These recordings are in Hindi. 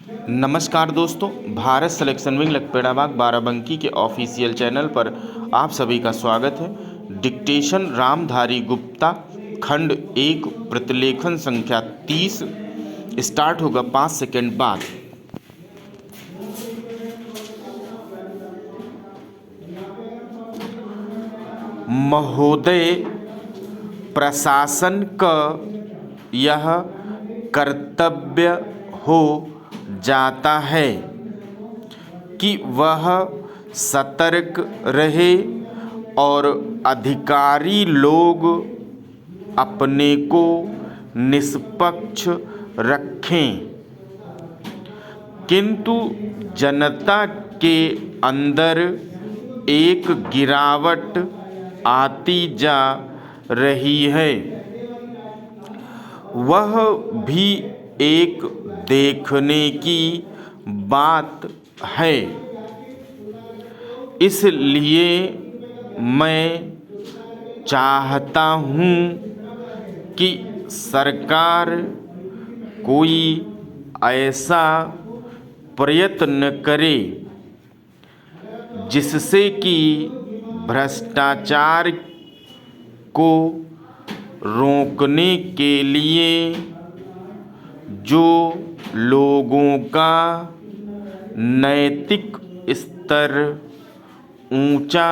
नमस्कार दोस्तों, भारत सिलेक्शन विंग लखपेड़ाबाग बाराबंकी के ऑफिशियल चैनल पर आप सभी का स्वागत है। डिक्टेशन रामधारी गुप्ता, खंड 1, प्रतिलेखन संख्या 30 स्टार्ट होगा 5 सेकंड बाद। महोदय, प्रशासन का यह कर्तव्य हो जाता है कि वह सतर्क रहे और अधिकारी लोग अपने को निष्पक्ष रखें, किंतु जनता के अंदर एक गिरावट आती जा रही है। वह भी एक देखने की बात है। इसलिए मैं चाहता हूँ कि सरकार कोई ऐसा प्रयत्न करे जिससे कि भ्रष्टाचार को रोकने के लिए जो लोगों का नैतिक स्तर ऊंचा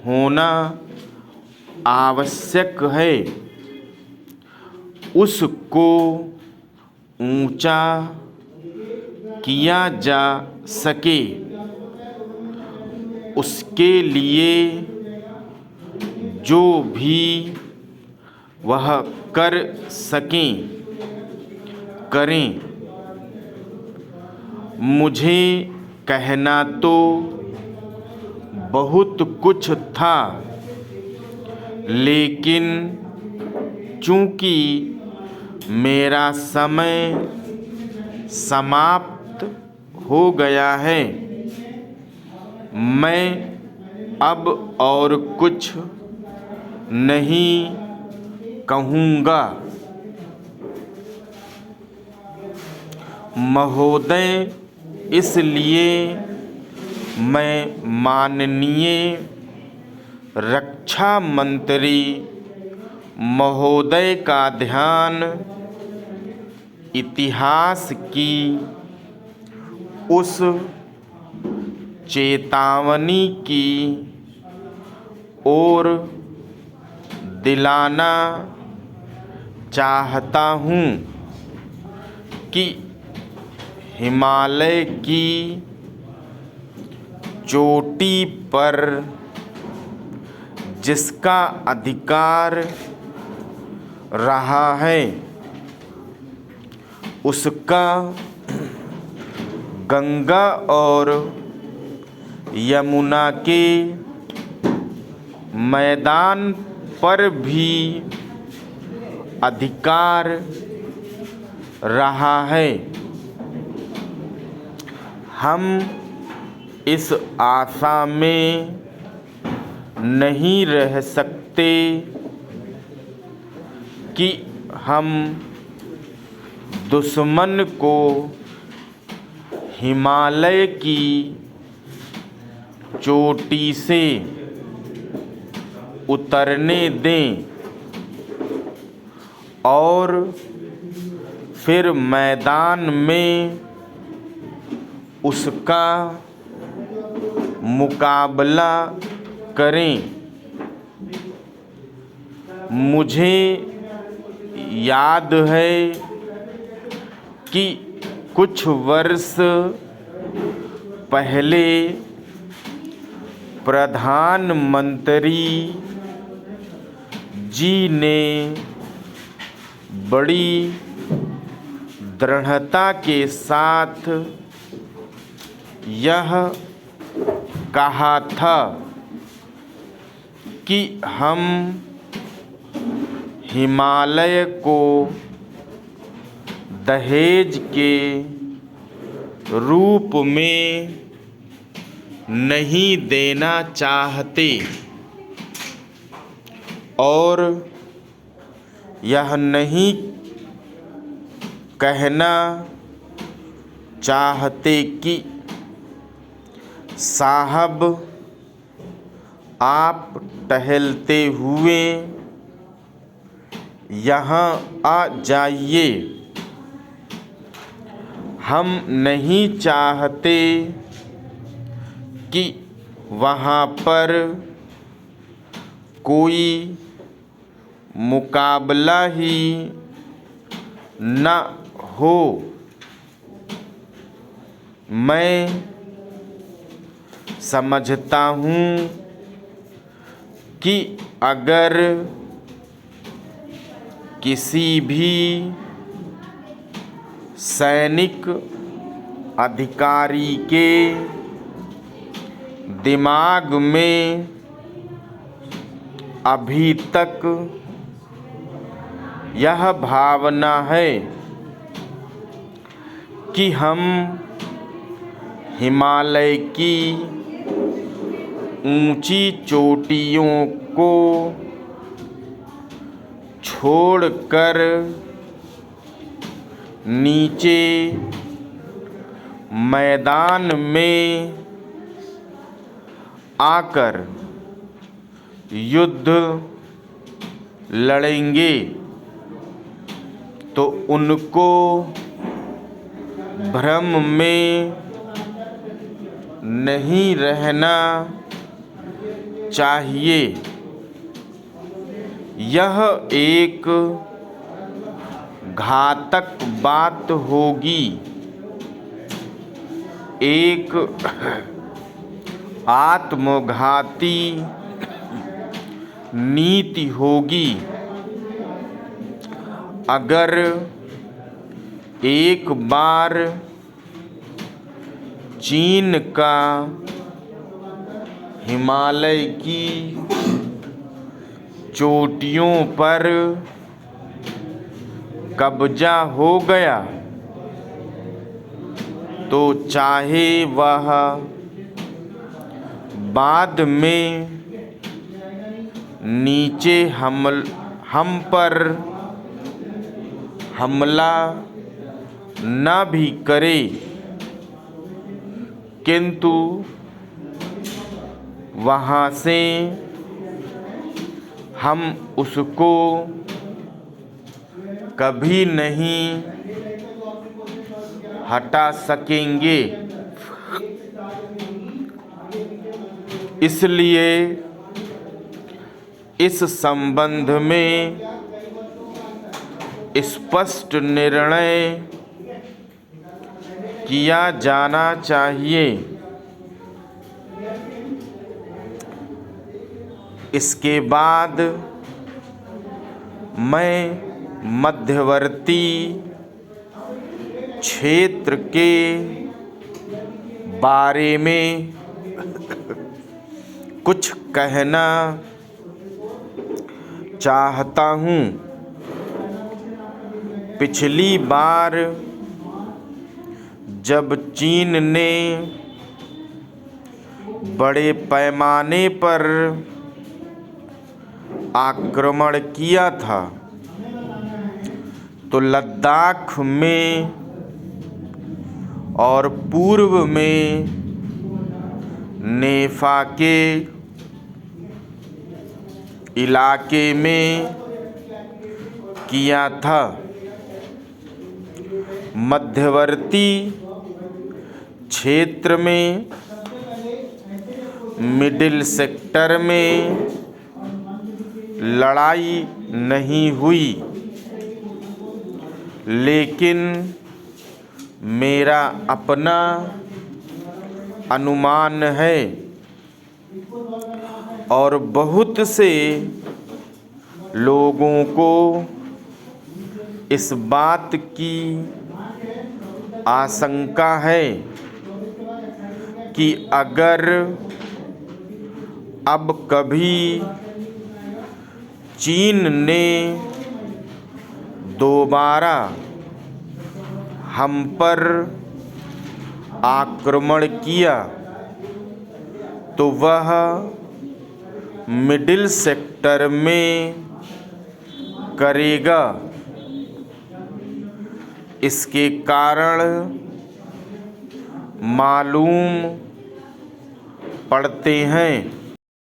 होना आवश्यक है, उसको ऊंचा किया जा सके। उसके लिए जो भी वह कर सकें करें। मुझे कहना तो बहुत कुछ था, लेकिन चूंकि मेरा समय समाप्त हो गया है, मैं अब और कुछ नहीं कहूँगा। महोदय, इसलिए मैं माननीय रक्षा मंत्री महोदय का ध्यान इतिहास की उस चेतावनी की ओर दिलाना चाहता हूँ कि हिमालय की चोटी पर जिसका अधिकार रहा है, उसका गंगा और यमुना के मैदान पर भी अधिकार रहा है। हम इस आशा में नहीं रह सकते कि हम दुश्मन को हिमालय की चोटी से उतरने दें और फिर मैदान में उसका मुकाबला करें। मुझे याद है कि कुछ वर्ष पहले प्रधानमंत्री जी ने बड़ी दृढ़ता के साथ यह कहा था कि हम हिमालय को दहेज के रूप में नहीं देना चाहते और यह नहीं कहना चाहते कि साहब आप टहलते हुए यहाँ आ जाइए। हम नहीं चाहते कि वहाँ पर कोई मुकाबला ही न हो। मैं समझता हूँ कि अगर किसी भी सैनिक अधिकारी के दिमाग में अभी तक यह भावना है कि हम हिमालय की ऊंची चोटियों को छोड़कर नीचे मैदान में आकर युद्ध लड़ेंगे, तो उनको भ्रम में नहीं रहना चाहिए। यह एक घातक बात होगी, एक आत्मघाती नीति होगी। अगर एक बार चीन का हिमालय की चोटियों पर कब्जा हो गया, तो चाहे वह बाद में नीचे हम पर हमला न भी करे, किंतु वहाँ से हम उसको कभी नहीं हटा सकेंगे। इसलिए इस संबंध में स्पष्ट निर्णय किया जाना चाहिए। इसके बाद मैं मध्यवर्ती क्षेत्र के बारे में कुछ कहना चाहता हूँ। पिछली बार जब चीन ने बड़े पैमाने पर आक्रमण किया था, तो लद्दाख में और पूर्व में नेफा के इलाके में किया था। मध्यवर्ती क्षेत्र में मिडिल सेक्टर में लड़ाई नहीं हुई, लेकिन मेरा अपना अनुमान है और बहुत से लोगों को इस बात की आशंका है कि अगर अब कभी चीन ने दोबारा हम पर आक्रमण किया, तो वह मिडिल सेक्टर में करेगा। इसके कारण मालूम पड़ते हैं।